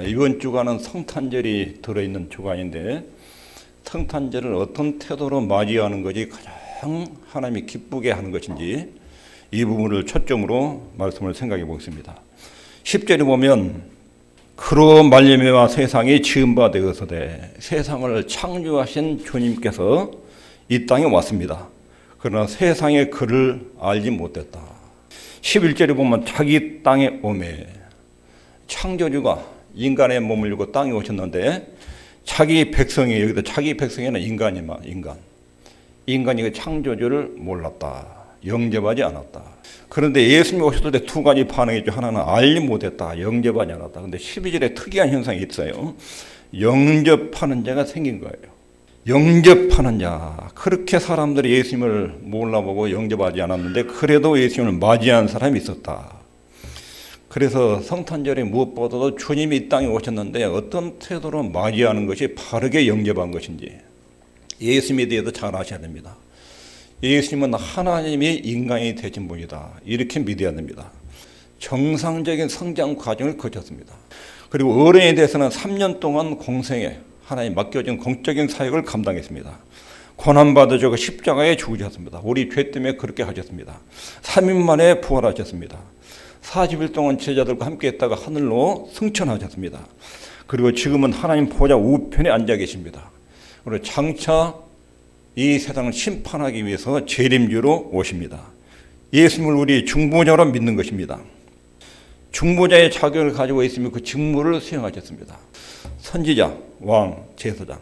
이번 주간은 성탄절이 들어있는 주간인데 성탄절을 어떤 태도로 맞이하는 것이 가장 하나님이 기쁘게 하는 것인지 이 부분을 초점으로 말씀을 생각해 보겠습니다. 10절에 보면 그로 말미암아 세상이 지은 바 되어서되 세상을 창조하신 주님께서 이 땅에 왔습니다. 그러나 세상의 그를 알지 못했다. 11절에 보면 자기 땅에 오매 창조주가 인간의 몸을 입고 땅에 오셨는데 자기 백성이 여기다 자기 백성에는 인간이만 인간이 그 창조주를 몰랐다. 영접하지 않았다. 그런데 예수님이 오셨을 때 두 가지 반응이죠. 하나는 알지 못했다. 영접하지 않았다. 근데 12절에 특이한 현상이 있어요. 영접하는 자가 생긴 거예요. 영접하는 자. 그렇게 사람들이 예수님을 몰라보고 영접하지 않았는데 그래도 예수님을 맞이한 사람이 있었다. 그래서 성탄절에 무엇보다도 주님이 이 땅에 오셨는데 어떤 태도로 맞이하는 것이 바르게 영접한 것인지 예수님에 대해서 잘 아셔야 됩니다. 예수님은 하나님이 인간이 되신 분이다. 이렇게 믿어야 됩니다. 정상적인 성장 과정을 거쳤습니다. 그리고 어른에 대해서는 3년 동안 공생에 하나님 맡겨진 공적인 사역을 감당했습니다. 고난받으시고 십자가에 죽으셨습니다. 우리 죄 때문에 그렇게 하셨습니다. 3일 만에 부활하셨습니다. 40일 동안 제자들과 함께 했다가 하늘로 승천하셨습니다. 그리고 지금은 하나님 보좌 우편에 앉아 계십니다. 그리고 장차 이 세상을 심판하기 위해서 재림주로 오십니다. 예수님을 우리 중보자로 믿는 것입니다. 중보자의 자격을 가지고 있으면 그 직무를 수행하셨습니다. 선지자, 왕, 제사장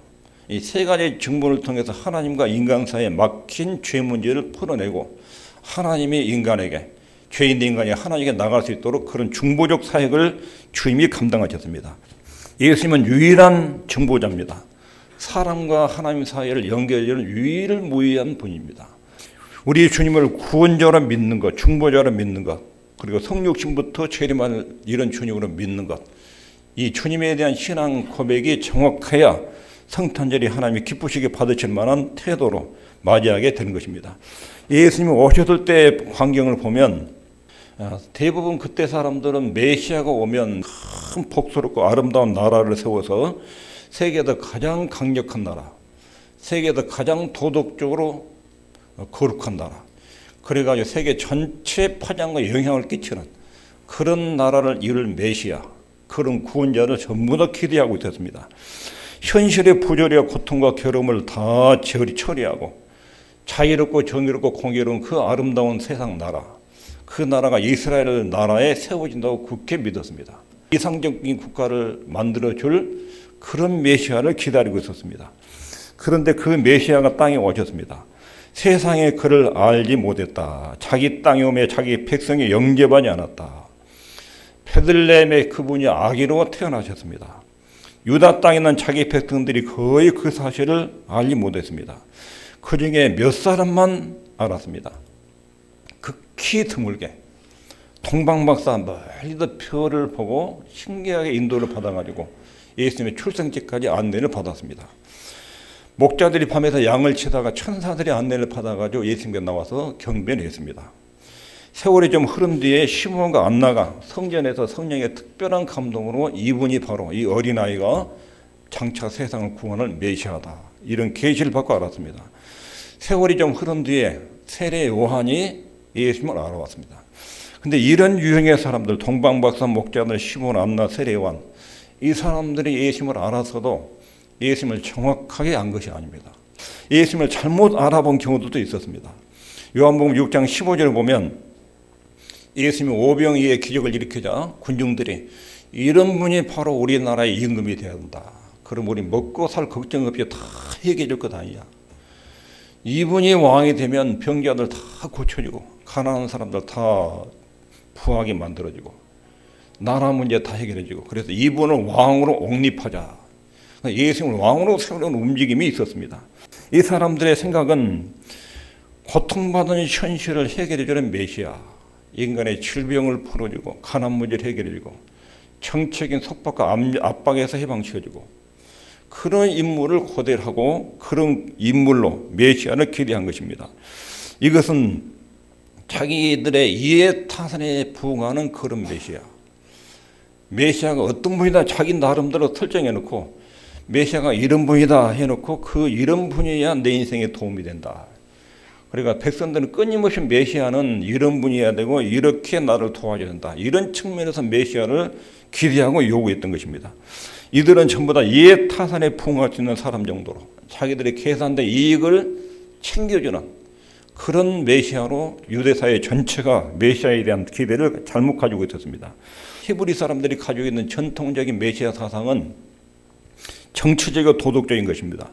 이 세 가지 직무를 통해서 하나님과 인간 사이에 막힌 죄 문제를 풀어내고 하나님이 인간에게 죄인 인간이 하나님께 나갈 수 있도록 그런 중보적 사역을 주님이 감당하셨습니다. 예수님은 유일한 중보자입니다. 사람과 하나님 사이를 연결하는 유일무이한 분입니다. 우리 주님을 구원자로 믿는 것, 중보자로 믿는 것, 그리고 성육신부터 재림할 이런 주님으로 믿는 것, 이 주님에 대한 신앙 고백이 정확해야 성탄절이 하나님이 기쁘시게 받으실 만한 태도로 맞이하게 되는 것입니다. 예수님이 오셨을 때 광경을 보면 대부분 그때 사람들은 메시아가 오면 큰 복스럽고 아름다운 나라를 세워서 세계에서 가장 강력한 나라, 세계에서 가장 도덕적으로 거룩한 나라, 그래가지고 세계 전체 파장과 영향을 끼치는 그런 나라를 이룰 메시아, 그런 구원자를 전부 다 기대하고 있었습니다. 현실의 부조리와 고통과 괴로움을 다 처리하고 자유롭고 정의롭고 공의로운 그 아름다운 세상 나라, 그 나라가 이스라엘 나라에 세워진다고 굳게 믿었습니다. 이상적인 국가를 만들어줄 그런 메시아를 기다리고 있었습니다. 그런데 그 메시아가 땅에 오셨습니다. 세상에 그를 알지 못했다. 자기 땅에 오며 자기 백성이 영접하지 않았다. 베들레헴의 그분이 아기로 태어나셨습니다. 유다 땅에 있는 자기 백성들이 거의 그 사실을 알지 못했습니다. 그 중에 몇 사람만 알았습니다. 극히 드물게 동방박사 멀리서 별을 보고 신기하게 인도를 받아가지고 예수님의 출생지까지 안내를 받았습니다. 목자들이 밤에서 양을 치다가 천사들이 안내를 받아가지고 예수님께 나와서 경배를 했습니다. 세월이 좀 흐른 뒤에 시몬과 안나가 성전에서 성령의 특별한 감동으로 이분이 바로 이 어린아이가 장차 세상을 구원할 메시아다. 이런 계시를 받고 알았습니다. 세월이 좀 흐른 뒤에 세례 요한이 예수님을 알아왔습니다. 근데 이런 유형의 사람들, 동방박사, 목자들, 시몬, 안나, 세례 요한, 이 사람들이 예수님을 알아서도 예수님을 정확하게 안 것이 아닙니다. 예수님을 잘못 알아본 경우도 있었습니다. 요한복음 6장 15절을 보면 예수님이 오병이의 기적을 일으키자 군중들이 이런 분이 바로 우리나라의 임금이 되어야 한다. 그럼 우리 먹고 살 걱정 없이 다 해결해 줄 것 아니냐. 이분이 왕이 되면 병자들 다 고쳐지고 가난한 사람들 다 부하게 만들어지고 나라 문제 다 해결해지고 그래서 이분을 왕으로 옹립하자. 예수님을 왕으로 세우는 움직임이 있었습니다. 이 사람들의 생각은 고통받는 현실을 해결해주는 메시아, 인간의 질병을 풀어주고 가난 문제를 해결해주고 정책인 속박과 압박에서 해방시켜주고 그런 인물을 고대하고 그런 인물로 메시아를 기대한 것입니다. 이것은 자기들의 이해 타산에 부응하는 그런 메시아, 메시아가 어떤 분이다 자기 나름대로 설정해놓고 메시아가 이런 분이다 해놓고 그 이런 분이야 내 인생에 도움이 된다. 그러니까 백성들은 끊임없이 메시아는 이런 분이어야 되고 이렇게 나를 도와줘야 된다. 이런 측면에서 메시아를 기대하고 요구했던 것입니다. 이들은 전부 다 이해타산에 부응할 수 있는 사람 정도로 자기들의 계산된 이익을 챙겨주는 그런 메시아로 유대사회 전체가 메시아에 대한 기대를 잘못 가지고 있었습니다. 히브리 사람들이 가지고 있는 전통적인 메시아 사상은 정치적이고 도덕적인 것입니다.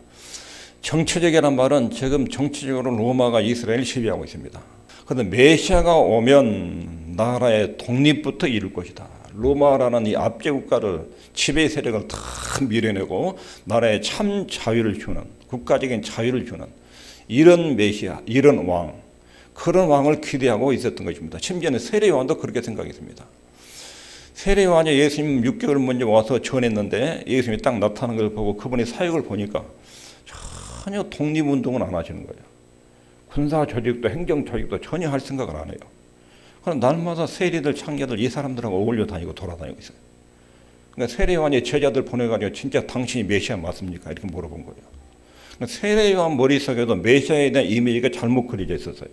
정치적이라는 말은 지금 정치적으로 로마가 이스라엘을 지배하고 있습니다. 그런데 메시아가 오면 나라의 독립부터 이룰 것이다. 로마라는 이 압제 국가를 지배 세력을 다 밀어내고 나라에 참 자유를 주는 국가적인 자유를 주는 이런 메시아, 이런 왕, 그런 왕을 기대하고 있었던 것입니다. 심지어는 세례요한도 그렇게 생각했습니다. 세례요한이 예수님 6개월 먼저 와서 전했는데 예수님이 딱 나타나는 걸 보고 그분의 사역을 보니까 전혀 독립운동은 안 하시는 거예요. 군사 조직도 행정 조직도 전혀 할 생각을 안 해요. 그럼 날마다 세리들 창녀들 이 사람들하고 어울려 다니고 돌아다니고 있어요. 그러니까 세례요한이 제자들 보내가지고 진짜 당신이 메시아 맞습니까? 이렇게 물어본 거예요. 그러니까 세례요한 머릿속에도 메시아에 대한 이미지가 잘못 그려져 있었어요.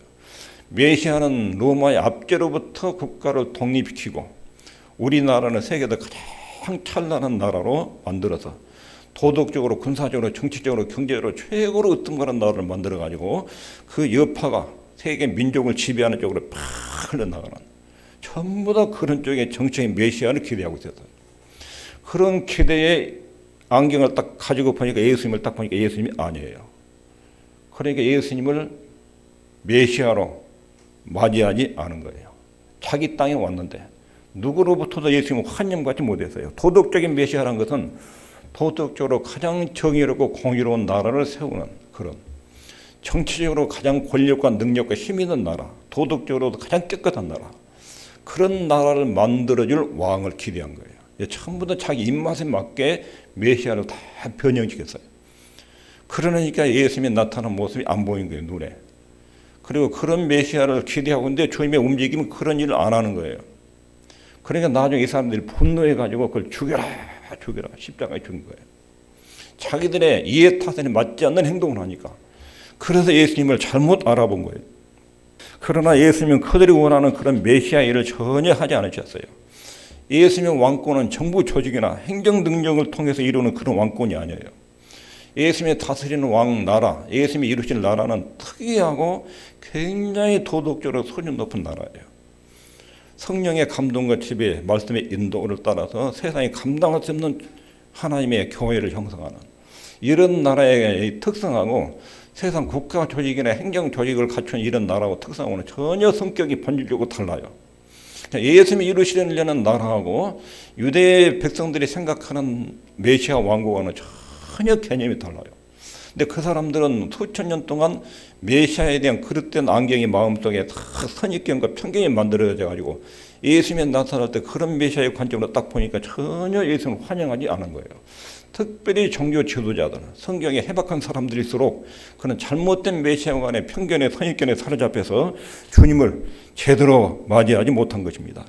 메시아는 로마의 압제로부터 국가를 독립시키고 우리나라는 세계에서 가장 찬란한 나라로 만들어서 도덕적으로 군사적으로 정치적으로 경제적으로 최고로 으뜸가는 나라를 만들어가지고 그 여파가 세계 민족을 지배하는 쪽으로 팍 흘러나가는 전부 다 그런 쪽의 정치적인 메시아를 기대하고 있었어요. 그런 기대에 안경을 딱 가지고 보니까 예수님을 딱 보니까 예수님이 아니에요. 그러니까 예수님을 메시아로 맞이하지 않은 거예요. 자기 땅에 왔는데 누구로부터도 예수님을 환영받지 못했어요. 도덕적인 메시아라는 것은 도덕적으로 가장 정의롭고 공의로운 나라를 세우는 그런 정치적으로 가장 권력과 능력과 힘 있는 나라, 도덕적으로도 가장 깨끗한 나라, 그런 나라를 만들어줄 왕을 기대한 거예요. 전부 다 자기 입맛에 맞게 메시아를 다 변형시켰어요. 그러니까 예수님이 나타난 모습이 안 보인 거예요, 눈에. 그리고 그런 메시아를 기대하고 있는데 주님의 움직임은 그런 일을 안 하는 거예요. 그러니까 나중에 이 사람들이 분노해가지고 그걸 죽여라 십자가에 죽인 거예요. 자기들의 이해타산에 맞지 않는 행동을 하니까. 그래서 예수님을 잘못 알아본 거예요. 그러나 예수님은 그들이 원하는 그런 메시아 일을 전혀 하지 않으셨어요. 예수님의 왕권은 정부 조직이나 행정 능력을 통해서 이루는 그런 왕권이 아니에요. 예수님이 다스리는 왕 나라, 예수님이 이루신 나라는 특이하고 굉장히 도덕적으로 수준 높은 나라예요. 성령의 감동과 지배, 말씀의 인도를 따라서 세상이 감당할 수 없는 하나님의 교회를 형성하는 이런 나라의 특성하고 세상 국가 조직이나 행정 조직을 갖춘 이런 나라하고 특성하고는 전혀 성격이 본질적으로 달라요. 예수님이 이루시려는 나라하고 유대 백성들이 생각하는 메시아 왕국과는 전혀 개념이 달라요. 근데 그 사람들은 수천 년 동안 메시아에 대한 그릇된 안경이 마음속에 다 선입견과 편견이 만들어져 가지고 예수님이 나타날 때 그런 메시아의 관점으로 딱 보니까 전혀 예수님을 환영하지 않은 거예요. 특별히 종교 지도자들, 성경에 해박한 사람들일수록 그런 잘못된 메시아 간의 편견에 선입견에 사로잡혀서 주님을 제대로 맞이하지 못한 것입니다.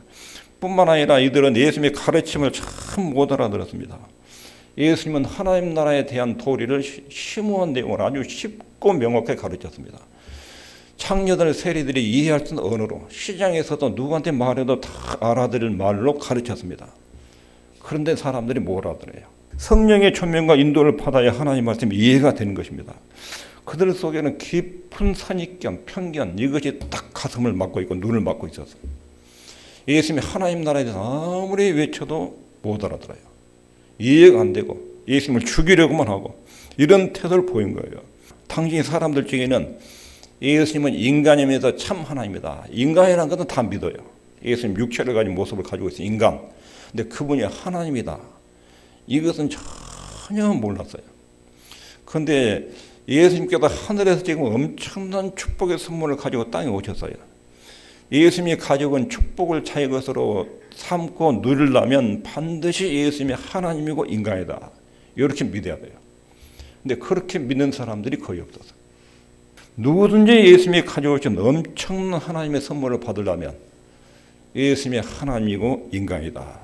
뿐만 아니라 이들은 예수님의 가르침을 참 못 알아들었습니다. 예수님은 하나님 나라에 대한 도리를 심오한 내용을 아주 쉽고 명확하게 가르쳤습니다. 창녀들 세리들이 이해할 수 있는 언어로 시장에서도 누구한테 말해도 다 알아들을 말로 가르쳤습니다. 그런데 사람들이 못 알아들어요. 성령의 조명과 인도를 받아야 하나님 말씀이 이해가 되는 것입니다. 그들 속에는 깊은 선입견, 편견 이것이 딱 가슴을 막고 있고 눈을 막고 있었어요. 예수님이 하나님 나라에 대해서 아무리 외쳐도 못 알아들어요. 이해가 안 되고 예수님을 죽이려고만 하고 이런 태도를 보인 거예요. 당시 사람들 중에는 예수님은 인간이면서 참 하나님이다. 인간이라는 것은 다 믿어요. 예수님 육체를 가진 모습을 가지고 있어요. 인간. 근데 그분이 하나님이다. 이것은 전혀 몰랐어요. 그런데 예수님께서 하늘에서 지금 엄청난 축복의 선물을 가지고 땅에 오셨어요. 예수님이 가지고 온 축복을 자기 것으로 삼고 누리려면 반드시 예수님이 하나님이고 인간이다. 이렇게 믿어야 돼요. 근데 그렇게 믿는 사람들이 거의 없어서 누구든지 예수님이 가져오신 엄청난 하나님의 선물을 받으려면 예수님이 하나님이고 인간이다.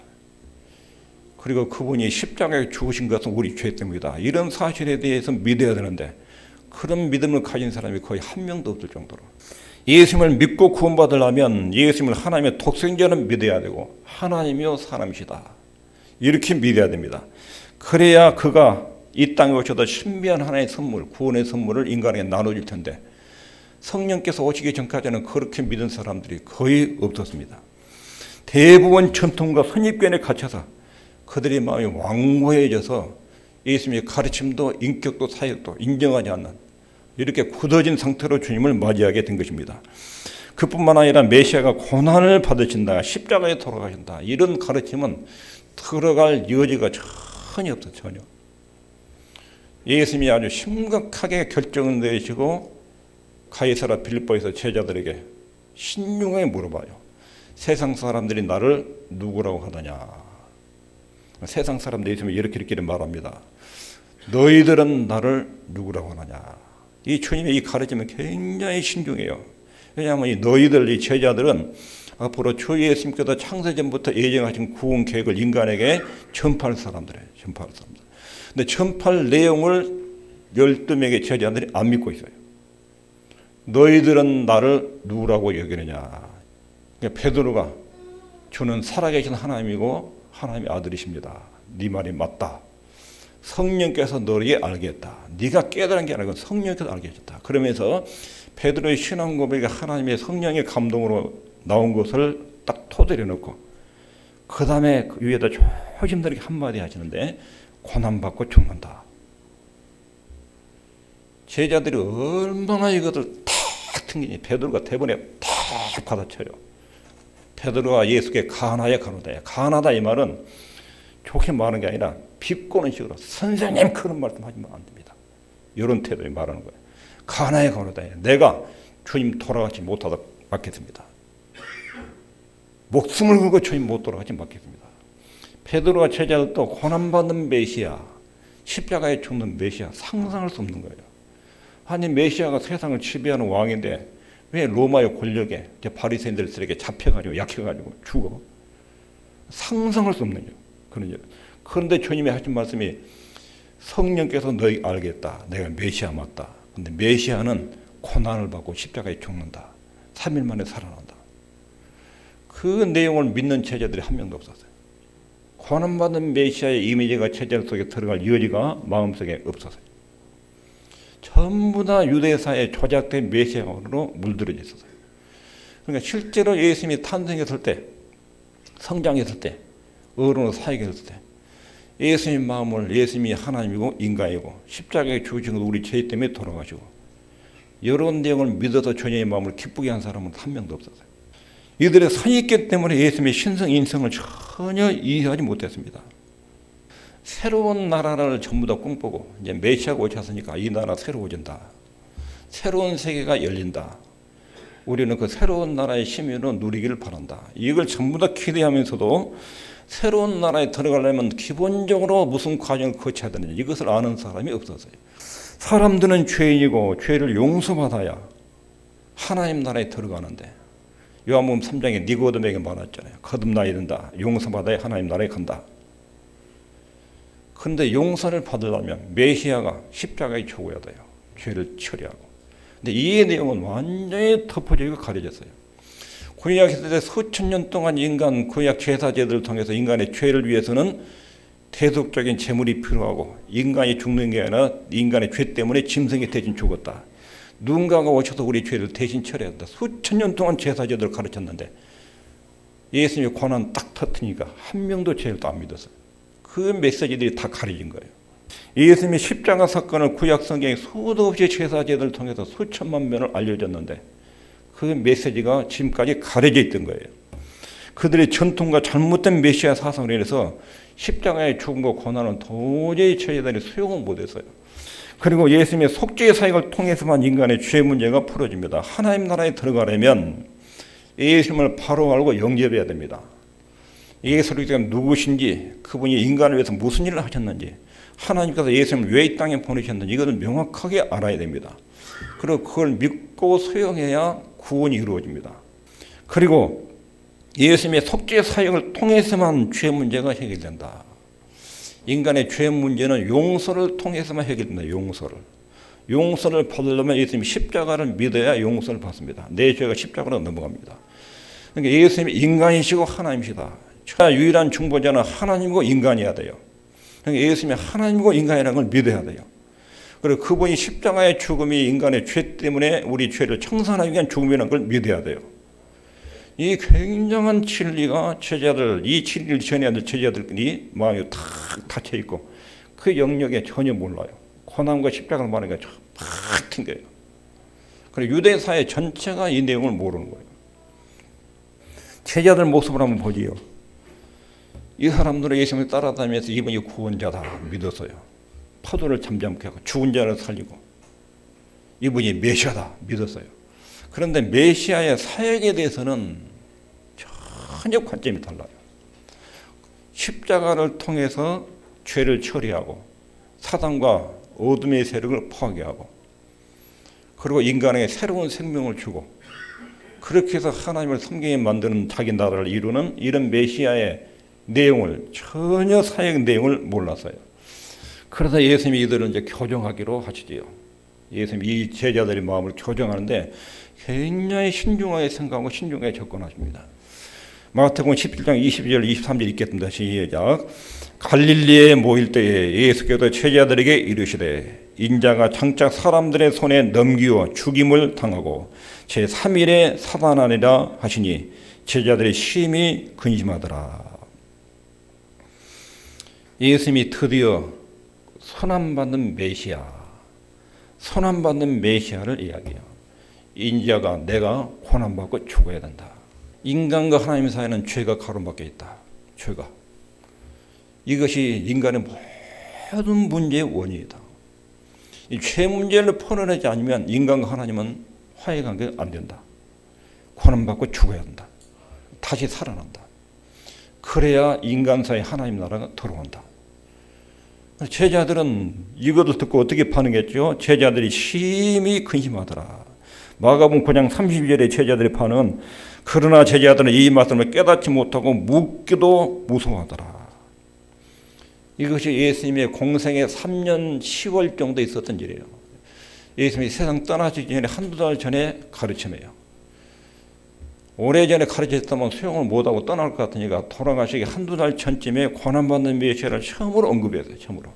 그리고 그분이 십자가에 죽으신 것은 우리 죄 때문이다. 이런 사실에 대해서 믿어야 되는데 그런 믿음을 가진 사람이 거의 한 명도 없을 정도로 예수님을 믿고 구원받으려면 예수님을 하나님의 독생자는 믿어야 되고 하나님이요 사람이시다. 이렇게 믿어야 됩니다. 그래야 그가 이 땅에 오셔서 신비한 하나의 선물, 구원의 선물을 인간에게 나눠줄 텐데 성령께서 오시기 전까지는 그렇게 믿은 사람들이 거의 없었습니다. 대부분 전통과 선입견에 갇혀서 그들의 마음이 완고해져서 예수님의 가르침도 인격도 사역도 인정하지 않는 이렇게 굳어진 상태로 주님을 맞이하게 된 것입니다. 그뿐만 아니라 메시아가 고난을 받으신다, 십자가에 돌아가신다, 이런 가르침은 들어갈 여지가 전혀 없어요. 전혀. 예수님이 아주 심각하게 결정을 내리시고 가이사라 빌립보에서 제자들에게 신중하게 물어봐요. 세상 사람들이 나를 누구라고 하느냐. 세상 사람들이 있으면 이렇게 말합니다. 너희들은 나를 누구라고 하느냐. 이 주님의 이 가르침은 굉장히 신중해요. 왜냐하면 이 너희들, 이 제자들은 앞으로 주 예수님께서 창세전부터 예정하신 구원 계획을 인간에게 전파할 사람들이에요. 전파할 사람들. 근데 전파할 내용을 12명의 제자들이 안 믿고 있어요. 너희들은 나를 누구라고 여기느냐. 그러니까 베드로가 주는 살아계신 하나님이고 하나님의 아들이십니다. 네 말이 맞다. 성령께서 너에게 알게 했다. 네가 깨달은 게 아니고 성령께서 알게 해줬다. 그러면서 베드로의 신앙 고백이 하나님의 성령의 감동으로 나온 것을 딱 토대로 놓고 그 다음에 그 위에다 조심스럽게 한마디 하시는데 고난받고 죽는다. 제자들이 얼마나 이것을 탁 튕기니 베드로가 대본에 탁 받아쳐요. 베드로가 예수께 가나야 가노다. 가나다 이 말은 좋게 말하는 게 아니라 비꼬는 식으로 선생님 그런 말씀하시면 안 됩니다. 이런 태도에 말하는 거예요. 가나야 가노다. 내가 주님 돌아가지 못하다 맞겠습니다. 목숨을 걸고 주님 못 돌아가지 맞겠습니다. 베드로와 제자들도 고난받는 메시아, 십자가에 죽는 메시아 상상할 수 없는 거예요. 아니 메시아가 세상을 지배하는 왕인데 왜 로마의 권력에 바리새인들에게 잡혀가지고 약해가지고 죽어? 상상할 수 없는 일. 그런 일. 그런데 주님이 하신 말씀이 성령께서 너희 알겠다. 내가 메시아 맞다. 근데 메시아는 고난을 받고 십자가에 죽는다. 3일 만에 살아난다. 그 내용을 믿는 제자들이 한 명도 없었어요. 고난받는 메시아의 이미지가 제자 속에 들어갈 여지가 마음속에 없었어요. 전부 다 유대사에 조작된 메시아로 물들어져 있었어요. 그러니까 실제로 예수님이 탄생했을 때, 성장했을 때, 어른으로 사역했을 때 예수님 마음을 예수님이 하나님이고 인간이고 십자가에 죽으신 것 우리 죄 때문에 돌아가시고 이런 내용을 믿어서 주님의 마음을 기쁘게 한 사람은 한 명도 없었어요. 이들의 선입견 때문에 예수님의 신성 인성을 전혀 이해하지 못했습니다. 새로운 나라를 전부 다 꿈꾸고 이제 메시아가 오셨으니까 이 나라 새로워진다. 새로운 세계가 열린다. 우리는 그 새로운 나라의 시민으로 누리기를 바란다. 이걸 전부 다 기대하면서도 새로운 나라에 들어가려면 기본적으로 무슨 과정을 거쳐야 되는지 이것을 아는 사람이 없었어요. 사람들은 죄인이고 죄를 용서받아야 하나님 나라에 들어가는데 요한복음 3장에 니고데모에게 말했잖아요. 거듭나야 된다. 용서받아야 하나님 나라에 간다. 그런데 용서를 받으려면 메시아가 십자가에 죽어야 돼요. 죄를 처리하고. 근데 이 내용은 완전히 덮어지고 가려졌어요. 구약 시대 수천 년 동안 인간 구약 제사제들을 통해서 인간의 죄를 위해서는 대속적인 제물이 필요하고 인간이 죽는 게 아니라 인간의 죄 때문에 짐승이 대신 죽었다. 누군가가 오셔서 우리 죄를 대신 처리해야 한다. 수천 년 동안 제사제들을 가르쳤는데 예수님이 고난 딱 터트니까 한 명도 죄를 안 믿었어요. 그 메시지들이 다 가려진 거예요. 예수님의 십자가 사건을 구약 성경에 수도 없이 제사제들을 통해서 수천만 번을 알려졌는데 그 메시지가 지금까지 가려져 있던 거예요. 그들의 전통과 잘못된 메시아 사상으로 인해서 십자가의 죽음과 고난은 도저히 제자들이 수용을 못했어요. 그리고 예수님의 속죄의 사역을 통해서만 인간의 죄 문제가 풀어집니다. 하나님 나라에 들어가려면 예수님을 바로 알고 영접해야 됩니다. 예수가 누구신지, 그분이 인간을 위해서 무슨 일을 하셨는지, 하나님께서 예수님을 왜 이 땅에 보내셨는지 이것을 명확하게 알아야 됩니다. 그리고 그걸 믿고 수용해야 구원이 이루어집니다. 그리고 예수님의 속죄 사역을 통해서만 죄 문제가 해결된다. 인간의 죄 문제는 용서를 통해서만 해결된다. 용서를 받으려면 예수님이 십자가를 믿어야 용서를 받습니다. 내 죄가 십자가로 넘어갑니다. 그러니까 예수님이 인간이시고 하나님이시다. 유일한 중보자는 하나님이고 인간이어야 돼요. 그러니까 예수님이 하나님이고 인간이라는 걸 믿어야 돼요. 그리고 그분이 십자가의 죽음이 인간의 죄 때문에 우리 죄를 청산하기 위한 죽음이라는 걸 믿어야 돼요. 이 굉장한 진리가 이 진리를 전해야 될 제자들이 마음이 탁 닫혀 있고 그 영역에 전혀 몰라요. 고난과 십자가를 말하니까 팍 튕겨요. 그리고 유대 사회 전체가 이 내용을 모르는 거예요. 제자들 모습을 한번 보지요. 이 사람들은 예수님을 따라다니면서 이분이 구원자다 믿었어요. 파도를 잠잠케 하고 죽은 자를 살리고 이분이 메시아다 믿었어요. 그런데 메시아의 사역에 대해서는 전혀 관점이 달라요. 십자가를 통해서 죄를 처리하고 사단과 어둠의 세력을 파괴하고 그리고 인간에게 새로운 생명을 주고 그렇게 해서 하나님을 섬기게 만드는 자기 나라를 이루는 이런 메시아의 내용을 전혀 사역 내용을 몰랐어요. 그래서 예수님이 이들을 이제 교정하기로 하시지요. 예수님이 이 제자들의 마음을 교정하는데 굉장히 신중하게 생각하고 신중하게 접근하십니다. 마태복음 17장 22절 23절 읽겠습니다. 시작. 갈릴리에 모일 때에 예수께서 제자들에게 이르시되 인자가 장차 사람들의 손에 넘기어 죽임을 당하고 제3일에 사단하리라 하시니 제자들이 심히 근심하더라. 예수님이 드디어 선함받는 메시아를 이야기해요. 인자가 내가 고난받고 죽어야 된다. 인간과 하나님 사이에는 죄가 가로막혀 있다. 죄가. 이것이 인간의 모든 문제의 원인이다. 이 죄 문제를 풀어내지 않으면 인간과 하나님은 화해관계가 안 된다. 고난받고 죽어야 한다. 다시 살아난다. 그래야 인간 사이 하나님 나라가 들어온다. 제자들은 이것을 듣고 어떻게 반응했죠? 제자들이 심히 근심하더라. 마가복음 9장 32절의 제자들의 반응은 그러나 제자들은 이 말씀을 깨닫지 못하고 묻기도 무서워하더라. 이것이 예수님의 공생의 3년 10월 정도 있었던 일이에요. 예수님이 세상 떠나시기 전에 한두 달 전에 가르침이에요. 오래전에 가르쳤다면 수용을 못하고 떠날 것 같으니까 돌아가시기 한두 달 전쯤에 고난받는 메시아를 처음으로 언급했어요. 처음으로.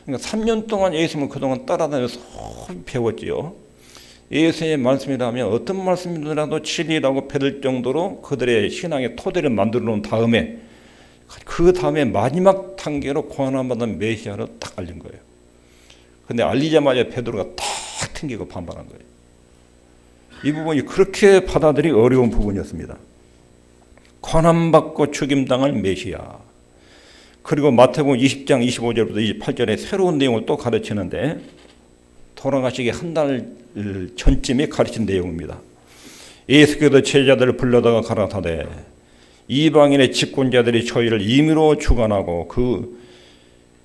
그러니까 3년 동안 예수님을 그동안 따라다녀서 배웠지요. 예수의 말씀이라면 어떤 말씀이라도 진리라고 배들 정도로 그들의 신앙의 토대를 만들어 놓은 다음에 그 다음에 마지막 단계로 고난받는 메시아를 딱 알린 거예요. 근데 알리자마자 베드로가 탁 튕기고 반발한 거예요. 이 부분이 그렇게 받아들이기 어려운 부분이었습니다. 고난받고 죽임당할 메시아. 그리고 마태복음 20장 25절부터 28절에 새로운 내용을 또 가르치는데 돌아가시기 한 달 전쯤에 가르친 내용입니다. 예수께서 제자들을 불러다가 가라사대 이방인의 집권자들이 저희를 임의로 주관하고 그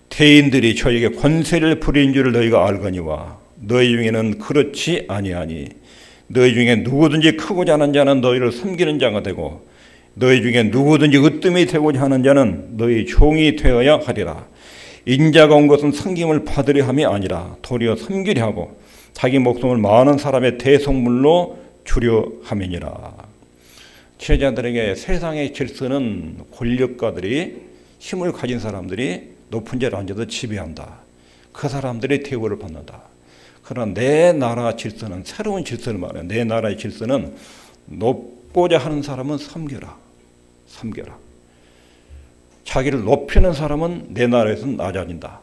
대인들이 저희에게 권세를 부린 줄을 너희가 알거니와 너희 중에는 그렇지 아니하니 너희 중에 누구든지 크고자 하는 자는 너희를 섬기는 자가 되고 너희 중에 누구든지 으뜸이 되고자 하는 자는 너희 종이 되어야 하리라. 인자가 온 것은 섬김을 받으려 함이 아니라 도리어 섬기려 하고 자기 목숨을 많은 사람의 대속물로 주려 함이니라. 제자들에게 세상의 질서는 권력가들이 힘을 가진 사람들이 높은 자리에 앉아서 지배한다. 그 사람들의 대우를 받는다. 그러나 내 나라 질서는 새로운 질서를 말해요. 내 나라의 질서는 높고자 하는 사람은 섬겨라. 섬겨라. 자기를 높이는 사람은 내 나라에서는 낮아진다.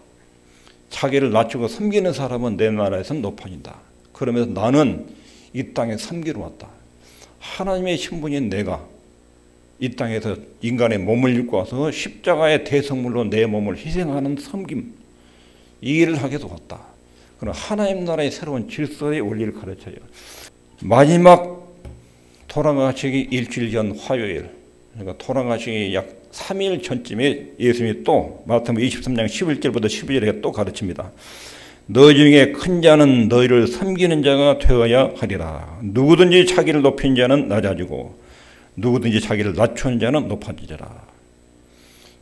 자기를 낮추고 섬기는 사람은 내 나라에서는 높아진다. 그러면서 나는 이 땅에 섬기러 왔다. 하나님의 신분인 내가 이 땅에서 인간의 몸을 입고 와서 십자가의 대성물로 내 몸을 희생하는 섬김, 이 일을 하게 되었다. 그럼 하나님 나라의 새로운 질서의 원리를 가르쳐요. 마지막 돌아가시기 일주일 전 화요일, 그러니까 돌아가시기 약 3일 전쯤에 예수님이 또 마태복음 23장 11절부터 12절에 또 가르칩니다. 너희 중에 큰 자는 너희를 섬기는 자가 되어야 하리라. 누구든지 자기를 높인 자는 낮아지고 누구든지 자기를 낮추는 자는 높아지리라.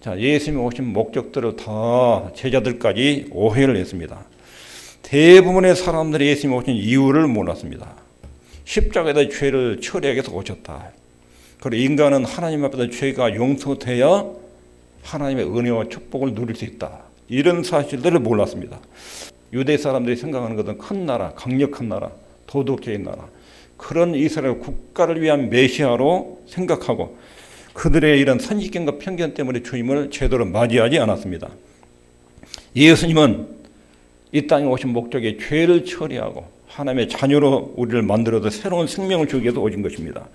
자, 예수님이 오신 목적들을 다 제자들까지 오해를 했습니다. 대부분의 사람들이 예수님이 오신 이유를 몰랐습니다. 십자가에다 죄를 처리하기 위해서 오셨다. 그리고 인간은 하나님 앞에서 죄가 용서돼야 하나님의 은혜와 축복을 누릴 수 있다. 이런 사실들을 몰랐습니다. 유대 사람들이 생각하는 것은 큰 나라, 강력한 나라, 도덕적인 나라, 그런 이스라엘 국가를 위한 메시아로 생각하고 그들의 이런 선입견과 편견 때문에 주님을 제대로 맞이하지 않았습니다. 예수님은 이 땅에 오신 목적이 죄를 처리하고 하나님의 자녀로 우리를 만들어서 새로운 생명을 주기 위해서 오신 것입니다.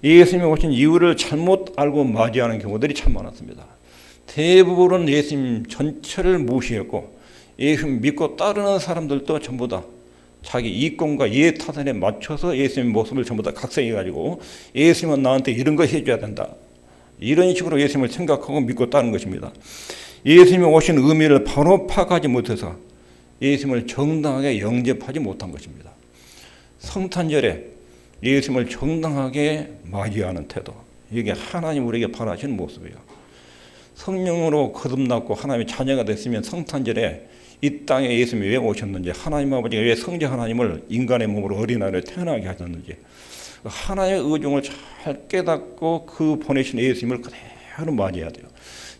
예수님이 오신 이유를 잘못 알고 맞이하는 경우들이 참 많았습니다. 대부분은 예수님 전체를 무시했고 예수님 믿고 따르는 사람들도 전부 다 자기 이권과 이해타산에 맞춰서 예수님 모습을 전부 다 각색해가지고 예수님은 나한테 이런 거 해줘야 된다. 이런 식으로 예수님을 생각하고 믿고 따르는 것입니다. 예수님이 오신 의미를 바로 파악하지 못해서 예수님을 정당하게 영접하지 못한 것입니다. 성탄절에 예수님을 정당하게 맞이하는 태도, 이게 하나님 우리에게 바라시는 모습이에요. 성령으로 거듭났고 하나님의 자녀가 됐으면 성탄절에 이 땅에 예수님이 왜 오셨는지, 하나님 아버지가 왜 성자 하나님을 인간의 몸으로 어린아이를 태어나게 하셨는지, 하나님의 의중을 잘 깨닫고 그 보내신 예수님을 그대로 맞이해야 돼요.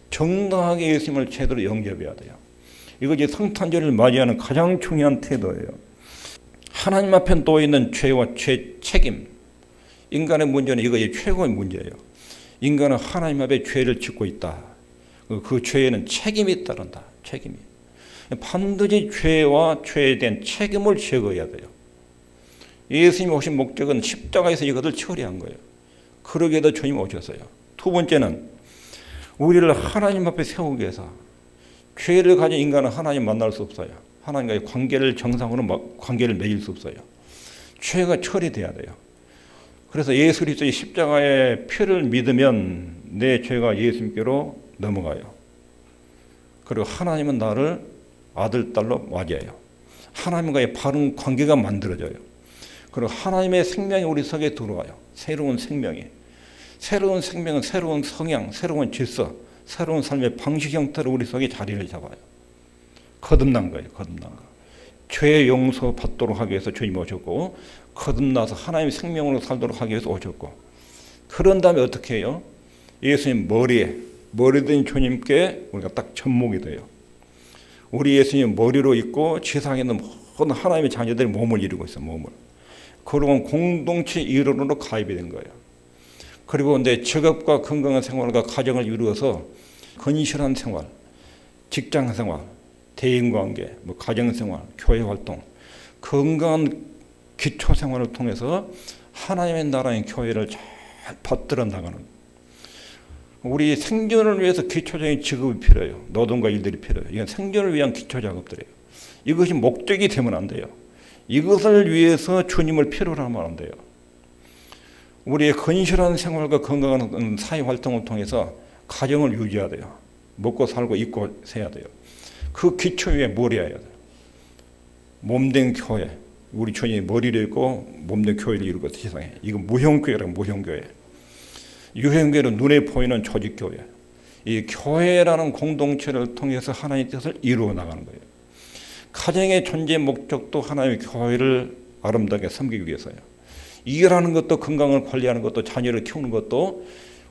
정당하게 예수님을 제대로 영접해야 돼요. 이것이 성탄절을 맞이하는 가장 중요한 태도예요. 하나님 앞에 놓여 있는 죄와 죄 책임, 인간의 문제는 이것이 최고의 문제예요. 인간은 하나님 앞에 죄를 짓고 있다. 그 죄에는 책임이 따른다. 책임이. 반드시 죄와 죄에 대한 책임을 제거해야 돼요. 예수님이 오신 목적은 십자가에서 이것을 처리한 거예요. 그러기에 더 주님이 오셨어요. 두 번째는 우리를 하나님 앞에 세우기 위해서, 죄를 가진 인간은 하나님 만날 수 없어요. 하나님과의 관계를 정상으로 관계를 맺을 수 없어요. 죄가 처리돼야 돼요. 그래서 예수 그리스도의 십자가의 피를 믿으면 내 죄가 예수님께로 넘어가요. 그리고 하나님은 나를 아들, 딸로 맞이해요. 하나님과의 바른 관계가 만들어져요. 그리고 하나님의 생명이 우리 속에 들어와요. 새로운 생명이. 새로운 생명은 새로운 성향, 새로운 질서, 새로운 삶의 방식 형태로 우리 속에 자리를 잡아요. 거듭난 거예요. 거듭난 거. 죄 용서 받도록 하기 위해서 주님이 오셨고, 거듭나서 하나님의 생명으로 살도록 하기 위해서 오셨고, 그런 다음에 어떻게 해요? 예수님 머리 된 주님께 우리가 딱 접목이 돼요. 우리 예수님 머리로 있고 지상에 있는 모든 하나님의 자녀들이 몸을 이루고 있어요. 몸을. 그러고 공동체 일원으로 가입이 된 거예요. 그리고 내 직업과 건강한 생활과 가정을 이루어서 건실한 생활, 직장 생활, 대인관계, 가정생활, 교회활동, 건강한 기초생활을 통해서 하나님의 나라의 교회를 잘 받들어 나가는, 우리 생존을 위해서 기초적인 직업이 필요해요. 노동과 일들이 필요해요. 이건 생존을 위한 기초작업들이에요. 이것이 목적이 되면 안 돼요. 이것을 위해서 주님을 필요로 하면 안 돼요. 우리의 건실한 생활과 건강한 사회활동을 통해서 가정을 유지해야 돼요. 먹고 살고 입고 세야 돼요. 그 기초 위에 뭘 해야 돼요? 몸된 교회. 우리 주님이 머리를 있고 몸된 교회를 이루고 세상에. 이건 무형교회라고, 무형교회. 유형교회는 눈에 보이는 조직교회. 이 교회라는 공동체를 통해서 하나님의 뜻을 이루어 나가는 거예요. 가정의 존재 목적도 하나님의 교회를 아름답게 섬기기 위해서요. 일하는 것도, 건강을 관리하는 것도, 자녀를 키우는 것도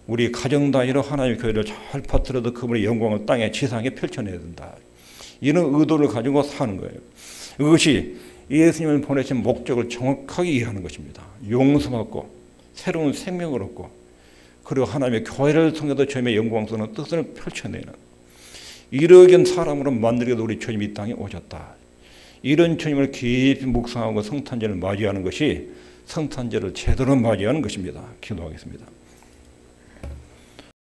우리 가정 단위로 하나님의 교회를 잘 퍼뜨려서 그분의 영광을 땅에 지상에 펼쳐내야 된다. 이런 의도를 가지고 사는 거예요. 이것이 예수님을 보내신 목적을 정확하게 이해하는 것입니다. 용서받고 새로운 생명을 얻고, 그리고 하나님의 교회를 통해서 주님의 영광스러운 뜻을 펼쳐내는, 이러한 사람으로 만들기 위해서 우리 주님이 이 땅에 오셨다. 이런 주님을 깊이 묵상하고 성탄절을 맞이하는 것이 성탄절을 제대로 맞이하는 것입니다. 기도하겠습니다.